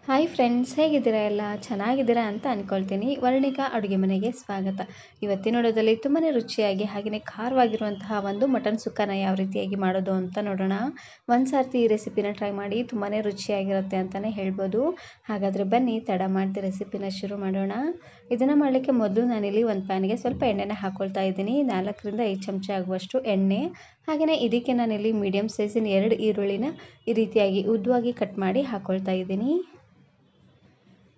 Hi friends, ಹೇಗಿದ್ದೀರಾ? ಎಲ್ಲ ಚೆನ್ನಾಗಿದ್ದೀರಾ ಅಂತ ಅಂದ್ಕೊಳ್ತೀನಿ. ವರ್ಣಿಕಾ ಅಡುಗೆ ಮನೆಗೆ ಸ್ವಾಗತ. ಇವತ್ತಿನ ವಿಡಿಯೋದಲ್ಲಿ ತುಂಬಾ ರುಚಿಯಾಗಿ ಹಾಗೆಯೇ ಖಾರವಾಗಿರುವಂತಹ ಒಂದು ಮಟನ್ ಸುಕ್ಕನ ಯಾವ ರೀತಿಯಾಗಿ ಮಾಡೋದು ಅಂತ ನೋಡೋಣ. ಒಂದು ಸಾರ್ತಿ ಈ ರೆಸಿಪಿನ ಟ್ರೈ ಮಾಡಿ, ತುಂಬಾ ರುಚಿಯಾಗಿರುತ್ತೆ ಅಂತಲೇ ಹೇಳ್ಬೋದು. ಹಾಗಾದರೆ ಬನ್ನಿ ತಡ ಮಾಡದೆ ರೆಸಿಪಿನ ಶುರು ಮಾಡೋಣ. ಇದನ್ನು ಮಾಡಲಿಕ್ಕೆ ಮೊದಲು ನಾನಿಲ್ಲಿ ಒಂದು ಪ್ಯಾನಿಗೆ ಸ್ವಲ್ಪ ಎಣ್ಣೆನ ಹಾಕ್ಕೊಳ್ತಾ ಇದ್ದೀನಿ. 4ರಿಂದ 5 ಚಮಚ ಆಗುವಷ್ಟು ಎಣ್ಣೆ. ಹಾಗೆಯೇ ಇದಕ್ಕೆ ನಾನಿಲ್ಲಿ ಮೀಡಿಯಮ್ ಸೈಜಿನ 2 ಈರುಳ್ಳಿನ ಈ ರೀತಿಯಾಗಿ ಉದ್ದವಾಗಿ ಕಟ್ ಮಾಡಿ ಹಾಕ್ಕೊಳ್ತಾ ಇದ್ದೀನಿ.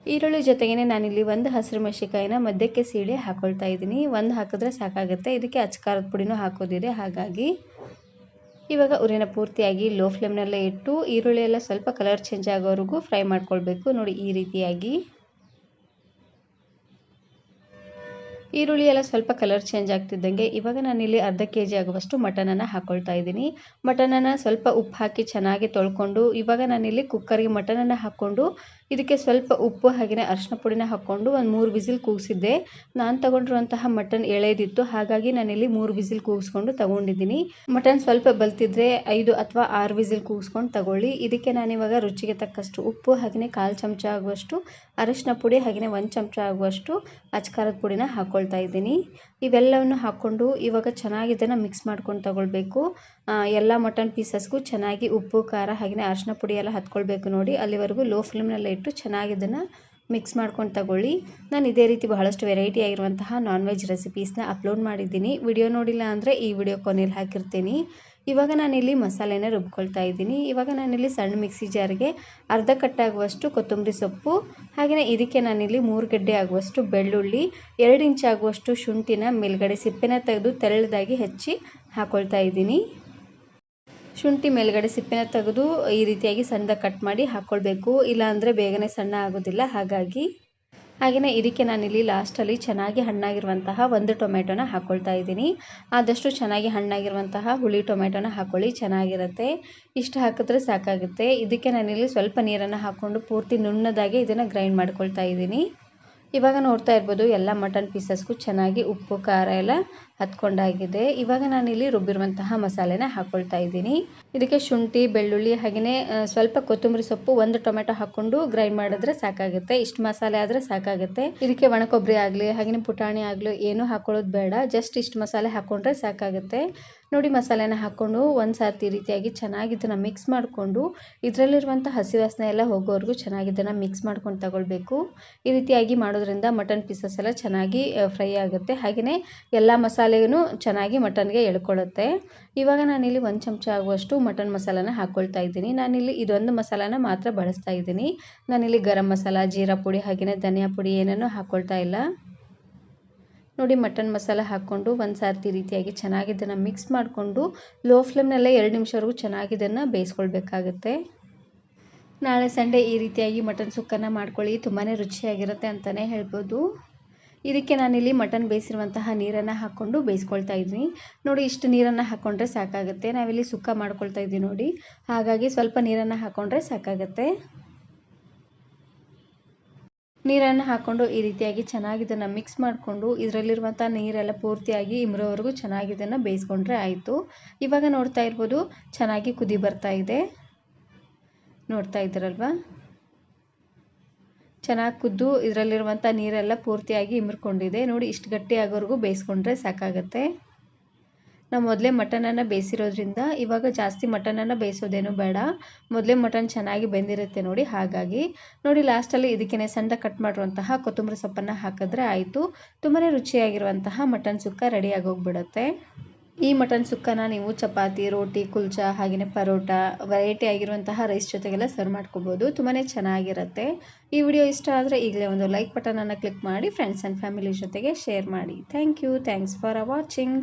ಈರುಳ್ಳಿ ಜೊತೆಗೇ ನಾನಿಲ್ಲಿ ಒಂದು ಹಸಿರು ಮೆಣಸಿನಕಾಯಿನ ಮಧ್ಯಕ್ಕೆ ಸೀಳಿ ಹಾಕ್ಕೊಳ್ತಾ ಇದ್ದೀನಿ. ಒಂದು ಹಾಕಿದ್ರೆ ಸಾಕಾಗುತ್ತೆ. ಇದಕ್ಕೆ ಅಚ್ಕಾರದ ಪುಡಿನೂ ಹಾಕೋದಿದೆ. ಹಾಗಾಗಿ ಇವಾಗ ಉರಿನ ಪೂರ್ತಿಯಾಗಿ ಲೋ ಫ್ಲೇಮ್ನಲ್ಲೇ ಇಟ್ಟು ಈರುಳ್ಳಿ ಎಲ್ಲ ಸ್ವಲ್ಪ ಕಲರ್ ಚೇಂಜ್ ಆಗೋವರೆಗೂ ಫ್ರೈ ಮಾಡ್ಕೊಳ್ಬೇಕು. ನೋಡಿ, ಈ ರೀತಿಯಾಗಿ ಈರುಳ್ಳಿ ಎಲ್ಲ ಸ್ವಲ್ಪ ಕಲರ್ ಚೇಂಜ್ ಆಗ್ತಿದ್ದಂಗೆ ಇವಾಗ ನಾನಿಲ್ಲಿ ಅರ್ಧ ಕೆಜಿ ಆಗುವಷ್ಟು ಮಟನನ್ನು ಹಾಕ್ಕೊಳ್ತಾ ಇದ್ದೀನಿ. ಮಟನನ್ನು ಸ್ವಲ್ಪ ಉಪ್ಪು ಹಾಕಿ ಚೆನ್ನಾಗಿ ತೊಳ್ಕೊಂಡು ಇವಾಗ ನಾನಿಲ್ಲಿ ಕುಕ್ಕರ್ಗೆ ಮಟನನ್ನು ಹಾಕ್ಕೊಂಡು ಇದಕ್ಕೆ ಸ್ವಲ್ಪ ಉಪ್ಪು ಹಾಗೆಯೇ ಅರಿಶಿನ ಪುಡಿನ ಹಾಕ್ಕೊಂಡು ಒಂದು 3 ವಿಸಿಲ್ ಕೂಗಿಸಿದ್ದೆ. ನಾನು ತಗೊಂಡಿರುವಂತಹ ಮಟನ್ ಎಳೆದಿತ್ತು, ಹಾಗಾಗಿ ನಾನಿಲ್ಲಿ 3 ವಿಸಿಲ್ ಕೂಗಿಸ್ಕೊಂಡು ತಗೊಂಡಿದ್ದೀನಿ. ಮಟನ್ ಸ್ವಲ್ಪ ಬಲ್ತಿದ್ರೆ 5 ಅಥವಾ 6 ವಿಸಿಲ್ ಕೂಗಿಸ್ಕೊಂಡು ತಗೊಳ್ಳಿ. ಇದಕ್ಕೆ ನಾನಿವಾಗ ರುಚಿಗೆ ತಕ್ಕಷ್ಟು ಉಪ್ಪು ಹಾಗೆಯೇ 1/4 ಚಮಚ ಆಗುವಷ್ಟು ಅರಿಶಿನ ಪುಡಿ ಹಾಗೆಯೇ 1 ಚಮಚ ಆಗುವಷ್ಟು ಅಚ್ಕಾರದ ಪುಡಿನ ಹಾಕ್ಕೊಳ್ತಾ ಇದ್ದೀನಿ. ಇವೆಲ್ಲವನ್ನು ಹಾಕ್ಕೊಂಡು ಇವಾಗ ಚೆನ್ನಾಗಿ ಇದನ್ನು ಮಿಕ್ಸ್ ಮಾಡ್ಕೊಂಡು ತಗೊಳ್ಬೇಕು. ಎಲ್ಲ ಮಟನ್ ಪೀಸಸ್ಗೂ ಚೆನ್ನಾಗಿ ಉಪ್ಪು, ಖಾರ ಹಾಗೆಯೇ ಅರಿಶಿನ ಪುಡಿ ಎಲ್ಲ ಹತ್ಕೊಳ್ಬೇಕು. ನೋಡಿ, ಅಲ್ಲಿವರೆಗೂ ಲೋ ಫ್ಲೇಮ್ನಲ್ಲೇ ಇಟ್ಟು ಚೆನ್ನಾಗಿ ಇದನ್ನು ಮಿಕ್ಸ್ ಮಾಡ್ಕೊಂಡು ತಗೊಳ್ಳಿ. ನಾನು ಇದೇ ರೀತಿ ಬಹಳಷ್ಟು ವೆರೈಟಿ ಆಗಿರುವಂತಹ ನಾನ್ ವೆಜ್ ರೆಸಿಪೀಸ್ನ ಅಪ್ಲೋಡ್ ಮಾಡಿದ್ದೀನಿ. ವಿಡಿಯೋ ನೋಡಿಲ್ಲ ಅಂದರೆ ಈ ವಿಡಿಯೋ ಕೊನೆಯಲ್ಲಿ ಹಾಕಿರ್ತೀನಿ. ಇವಾಗ ನಾನಿಲ್ಲಿ ಮಸಾಲೆನ ರುಬ್ಕೊಳ್ತಾ ಇದ್ದೀನಿ. ಇವಾಗ ನಾನಿಲ್ಲಿ ಸಣ್ಣ ಮಿಕ್ಸಿ ಜಾರಿಗೆ ಅರ್ಧ ಕಟ್ಟಾಗುವಷ್ಟು ಕೊತ್ತಂಬರಿ ಸೊಪ್ಪು ಹಾಗೆಯೇ ಇದಕ್ಕೆ ನಾನಿಲ್ಲಿ 3 ಗೆಡ್ಡೆ ಆಗುವಷ್ಟು ಬೆಳ್ಳುಳ್ಳಿ, 2 ಇಂಚ್ ಆಗುವಷ್ಟು ಶುಂಠಿನ ಮೇಲ್ಗಡೆ ಸಿಪ್ಪೆನ ತೆಗೆದು ತೆಳ್ಳದಾಗಿ ಹೆಚ್ಚಿ ಹಾಕ್ಕೊಳ್ತಾ ಇದ್ದೀನಿ. ಶುಂಠಿ ಮೇಲ್ಗಡೆ ಸಿಪ್ಪೆನ ತೆಗೆದು ಈ ರೀತಿಯಾಗಿ ಸಣ್ಣದಾಗಿ ಕಟ್ ಮಾಡಿ ಹಾಕ್ಕೊಳ್ಬೇಕು. ಇಲ್ಲಾಂದರೆ ಬೇಗನೆ ಸಣ್ಣ ಆಗೋದಿಲ್ಲ. ಹಾಗೆಯೇ ಇದಕ್ಕೆ ನಾನಿಲ್ಲಿ ಲಾಸ್ಟಲ್ಲಿ ಚೆನ್ನಾಗಿ ಹಣ್ಣಾಗಿರುವಂತಹ 1 ಟೊಮೆಟೊನ ಹಾಕ್ಕೊಳ್ತಾ ಇದ್ದೀನಿ. ಆದಷ್ಟು ಚೆನ್ನಾಗಿ ಹಣ್ಣಾಗಿರುವಂತಹ ಹುಳಿ ಟೊಮೆಟೊನ ಹಾಕ್ಕೊಳ್ಳಿ, ಚೆನ್ನಾಗಿರುತ್ತೆ. ಇಷ್ಟು ಹಾಕಿದ್ರೆ ಸಾಕಾಗುತ್ತೆ. ಇದಕ್ಕೆ ನಾನಿಲ್ಲಿ ಸ್ವಲ್ಪ ನೀರನ್ನು ಹಾಕ್ಕೊಂಡು ಪೂರ್ತಿ ನುಣ್ಣದಾಗಿ ಇದನ್ನು ಗ್ರೈಂಡ್ ಮಾಡ್ಕೊಳ್ತಾ ಇದ್ದೀನಿ. ಇವಾಗ ನೋಡ್ತಾ ಇರ್ಬೋದು ಎಲ್ಲ ಮಟನ್ ಪೀಸಸ್ಗೂ ಚೆನ್ನಾಗಿ ಉಪ್ಪು, ಖಾರ ಎಲ್ಲ ಹತ್ಕೊಂಡಾಗಿದೆ. ಇವಾಗ ನಾನಿಲ್ಲಿ ರುಬ್ಬಿರುವಂತಹ ಮಸಾಲೆನ ಹಾಕ್ಕೊಳ್ತಾ ಇದ್ದೀನಿ. ಇದಕ್ಕೆ ಶುಂಠಿ, ಬೆಳ್ಳುಳ್ಳಿ ಹಾಗೆಯೇ ಸ್ವಲ್ಪ ಕೊತ್ತಂಬರಿ ಸೊಪ್ಪು, 1 ಟೊಮೆಟೊ ಹಾಕ್ಕೊಂಡು ಗ್ರೈಂಡ್ ಮಾಡಿದ್ರೆ ಸಾಕಾಗುತ್ತೆ. ಇಷ್ಟು ಮಸಾಲೆ ಆದರೆ ಸಾಕಾಗುತ್ತೆ. ಇದಕ್ಕೆ ಒಣ ಕೊಬ್ಬರಿ ಆಗಲಿ ಹಾಗೆಯೇ ಪುಟಾಣಿ ಆಗಲಿ ಏನೂ ಹಾಕ್ಕೊಳ್ಳೋದು ಬೇಡ. ಜಸ್ಟ್ ಇಷ್ಟು ಮಸಾಲೆ ಹಾಕ್ಕೊಂಡ್ರೆ ಸಾಕಾಗುತ್ತೆ. ನೋಡಿ, ಮಸಾಲೆನ ಹಾಕ್ಕೊಂಡು ಒಂದು ಸಾರ್ತಿ ಈ ರೀತಿಯಾಗಿ ಚೆನ್ನಾಗಿ ಇದನ್ನು ಮಿಕ್ಸ್ ಮಾಡಿಕೊಂಡು ಇದರಲ್ಲಿರುವಂಥ ಹಸಿ ವಾಸನೆ ಎಲ್ಲ ಹೋಗೋವರೆಗೂ ಚೆನ್ನಾಗಿ ಇದನ್ನು ಮಿಕ್ಸ್ ಮಾಡ್ಕೊಂಡು ತಗೊಳ್ಬೇಕು. ಈ ರೀತಿಯಾಗಿ ಮಾಡೋದ್ರಿಂದ ಮಟನ್ ಪೀಸಸ್ ಎಲ್ಲ ಚೆನ್ನಾಗಿ ಫ್ರೈ ಆಗುತ್ತೆ. ಹಾಗೆಯೇ ಎಲ್ಲ ಮಸಾಲೆಯೂ ಚೆನ್ನಾಗಿ ಮಟನ್ಗೆ ಎಳ್ಕೊಳ್ಳುತ್ತೆ. ಇವಾಗ ನಾನಿಲ್ಲಿ 1 ಚಮಚ ಆಗುವಷ್ಟು ಮಟನ್ ಮಸಾಲಾನ ಹಾಕ್ಕೊಳ್ತಾ ಇದ್ದೀನಿ. ನಾನಿಲ್ಲಿ ಇದೊಂದು ಮಸಾಲಾನ ಮಾತ್ರ ಬಳಸ್ತಾ ಇದ್ದೀನಿ. ನಾನಿಲ್ಲಿ ಗರಂ ಮಸಾಲ, ಜೀರಾ ಪುಡಿ ಹಾಗೆಯೇ ಧನಿಯಾ ಪುಡಿ ಏನನ್ನೂ ಹಾಕ್ಕೊಳ್ತಾ ಇಲ್ಲ. ನೋಡಿ, ಮಟನ್ ಮಸಾಲ ಹಾಕ್ಕೊಂಡು ಒಂದು ಸಾರ್ತಿ ರೀತಿಯಾಗಿ ಚೆನ್ನಾಗಿ ಇದನ್ನು ಮಿಕ್ಸ್ ಮಾಡಿಕೊಂಡು ಲೋ ಫ್ಲೇಮ್ನಲ್ಲೇ 2 ನಿಮಿಷವರೆಗೂ ಚೆನ್ನಾಗಿ ಇದನ್ನು ಬೇಯಿಸ್ಕೊಳ್ಬೇಕಾಗುತ್ತೆ. ನಾಳೆ ಸಂಡೇ ಈ ರೀತಿಯಾಗಿ ಮಟನ್ ಸುಕ್ಕನ್ನು ಮಾಡ್ಕೊಳ್ಳಿ, ತುಂಬಾ ರುಚಿಯಾಗಿರುತ್ತೆ ಅಂತಲೇ ಹೇಳ್ಬೋದು. ಇದಕ್ಕೆ ನಾನಿಲ್ಲಿ ಮಟನ್ ಬೇಯಿಸಿರುವಂತಹ ನೀರನ್ನು ಹಾಕ್ಕೊಂಡು ಬೇಯಿಸ್ಕೊಳ್ತಾ ಇದ್ದೀನಿ. ನೋಡಿ, ಇಷ್ಟು ನೀರನ್ನು ಹಾಕ್ಕೊಂಡ್ರೆ ಸಾಕಾಗುತ್ತೆ. ನಾವಿಲ್ಲಿ ಸುಕ್ಕ ಮಾಡ್ಕೊಳ್ತಾ ಇದ್ದೀವಿ ನೋಡಿ, ಹಾಗಾಗಿ ಸ್ವಲ್ಪ ನೀರನ್ನು ಹಾಕ್ಕೊಂಡ್ರೆ ಸಾಕಾಗುತ್ತೆ. ನೀರನ್ನು ಹಾಕ್ಕೊಂಡು ಈ ರೀತಿಯಾಗಿ ಚೆನ್ನಾಗಿ ಇದನ್ನು ಮಿಕ್ಸ್ ಮಾಡಿಕೊಂಡು ಇದರಲ್ಲಿರುವಂಥ ನೀರೆಲ್ಲ ಪೂರ್ತಿಯಾಗಿ ಇಮ್ರೋವರೆಗೂ ಚೆನ್ನಾಗಿ ಇದನ್ನು ಬೇಯಿಸ್ಕೊಂಡ್ರೆ ಆಯಿತು. ಇವಾಗ ನೋಡ್ತಾ ಇರ್ಬೋದು ಚೆನ್ನಾಗಿ ಕುದಿ ಬರ್ತಾ ಇದೆ. ನೋಡ್ತಾ ಇದ್ದೀರಲ್ವಾ, ಚೆನ್ನಾಗಿ ಕುದ್ದು ಇದರಲ್ಲಿರುವಂಥ ನೀರೆಲ್ಲ ಪೂರ್ತಿಯಾಗಿ ಇಮ್ರ್ಕೊಂಡಿದೆ. ನೋಡಿ, ಇಷ್ಟು ಗಟ್ಟಿ ಆಗೋವರೆಗೂ ಬೇಯಿಸ್ಕೊಂಡ್ರೆ ಸಾಕಾಗುತ್ತೆ. ನಾವು ಮೊದಲೇ ಮಟನನ್ನು ಬೇಯಿಸಿರೋದ್ರಿಂದ ಇವಾಗ ಜಾಸ್ತಿ ಮಟನನ್ನು ಬೇಯಿಸೋದೇನು ಬೇಡ. ಮೊದಲೇ ಮಟನ್ ಚೆನ್ನಾಗಿ ಬೆಂದಿರುತ್ತೆ ನೋಡಿ, ಹಾಗಾಗಿ ನೋಡಿ ಲಾಸ್ಟಲ್ಲಿ ಇದಕ್ಕೆ ಸಣ್ಣದಾಗಿ ಕಟ್ ಮಾಡಿರುವಂತಹ ಕೊತ್ತಂಬರಿ ಸೊಪ್ಪನ್ನು ಹಾಕಿದ್ರೆ ಆಯಿತು. ತುಂಬಾ ರುಚಿಯಾಗಿರುವಂತಹ ಮಟನ್ ಸುಕ್ಕ ರೆಡಿಯಾಗಿ ಹೋಗ್ಬಿಡುತ್ತೆ. ಈ ಮಟನ್ ಸುಕ್ಕನ ನೀವು ಚಪಾತಿ, ರೋಟಿ, ಕುಲ್ಚಾ ಹಾಗೆಯೇ ಪರೋಟ ವೆರೈಟಿ ಆಗಿರುವಂತಹ ರೈಸ್ ಜೊತೆಗೆಲ್ಲ ಸರ್ವ್ ಮಾಡ್ಕೋಬೋದು. ತುಂಬಾ ಚೆನ್ನಾಗಿರುತ್ತೆ. ಈ ವಿಡಿಯೋ ಇಷ್ಟ ಆದರೆ ಈಗಲೇ ಒಂದು ಲೈಕ್ ಬಟನನ್ನು ಕ್ಲಿಕ್ ಮಾಡಿ ಫ್ರೆಂಡ್ಸ್ ಆ್ಯಂಡ್ ಫ್ಯಾಮಿಲಿ ಜೊತೆಗೆ ಶೇರ್ ಮಾಡಿ. Thank you. Thanks for watching.